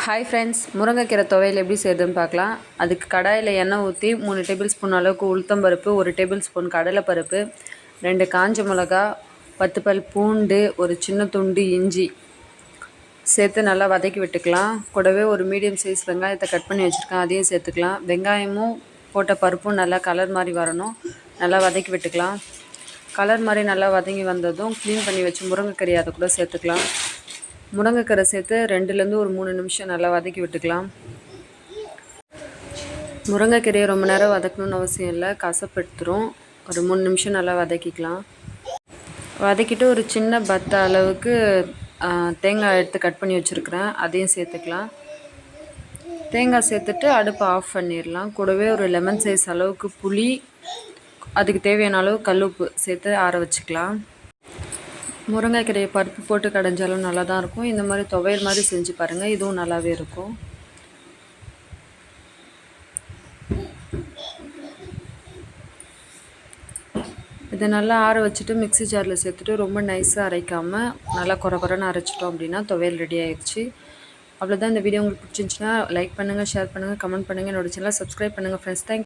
Hi friends, முருங்கைக்கீரை துவையல் எப்படி செய்யுதுன்னு பார்க்கலாம். அதுக்கு கடாயில் எண்ணெய் ஊற்றி 3 டேபிள் ஸ்பூன் அளவுக்கு உளுத்தம்பருப்பு, 1 டேபிள் ஸ்பூன் கடலைப்பருப்பு, 2 காஞ்ச மிளகா, 10 பல் பூண்டு, ஒரு சின்ன துண்டு இஞ்சி சேர்த்து நல்லா வதக்கி விட்டுக்கலாம். கூடவே ஒரு மீடியம் சைஸ் வெங்காயத்தை கட் பண்ணி வச்சுருக்கேன், அதையும் சேர்த்துக்கலாம். வெங்காயமும் போட்ட பருப்பும் நல்லா கலர் மாதிரி வரணும், நல்லா வதக்கி விட்டுக்கலாம். கலர் மாதிரி நல்லா வதங்கி வந்ததும் க்ளீன் பண்ணி வச்சு முருங்கைக்கீரை அதை கூட சேர்த்துக்கலாம். முருங்கைக்கீரை சேர்த்து 2லேருந்து ஒரு 3 நிமிஷம் நல்லா வதக்கி விட்டுக்கலாம். முருங்கைக்கீரையை ரொம்ப நேரம் வதக்கணும்னு அவசியம் இல்லை, கசப்படுத்துரும். ஒரு 3 நிமிஷம் நல்லா வதக்கிக்கலாம். வதக்கிட்டு ஒரு சின்ன பத்த அளவுக்கு தேங்காய் எடுத்து கட் பண்ணி வச்சுருக்கிறேன், அதையும் சேர்த்துக்கலாம். தேங்காய் சேர்த்துட்டு அடுப்பை ஆஃப் பண்ணிடலாம். கூடவே ஒரு லெமன் சைஸ் அளவுக்கு புளி, அதுக்கு தேவையான அளவு கல்லுப்பு சேர்த்து ஆற வச்சுக்கலாம். முருங்கைக்கீரையை பருப்பு போட்டு கடைஞ்சாலும் நல்லா தான் இருக்கும். இந்த மாதிரி துவையல் மாதிரி செஞ்சு பாருங்கள், இதுவும் நல்லாவே இருக்கும். இதை நல்லா ஆற வச்சுட்டு மிக்ஸி ஜாரில் சேர்த்துட்டு ரொம்ப நைஸாக அரைக்காமல் நல்லா குறைன்னு அரைச்சிட்டோம் அப்படின்னா துவையல் ரெடி ஆயிடுச்சு. அவ்வளோதான். இந்த வீடியோ உங்களுக்கு பிடிச்சிருந்துச்சுன்னா லைக் பண்ணுங்கள், ஷேர் பண்ணுங்கள், கமெண்ட் பண்ணுங்கள். என்னோட சேனலை சப்ஸ்கிரைப் பண்ணுங்கள் ஃப்ரெண்ட்ஸ். தேங்க்யூ.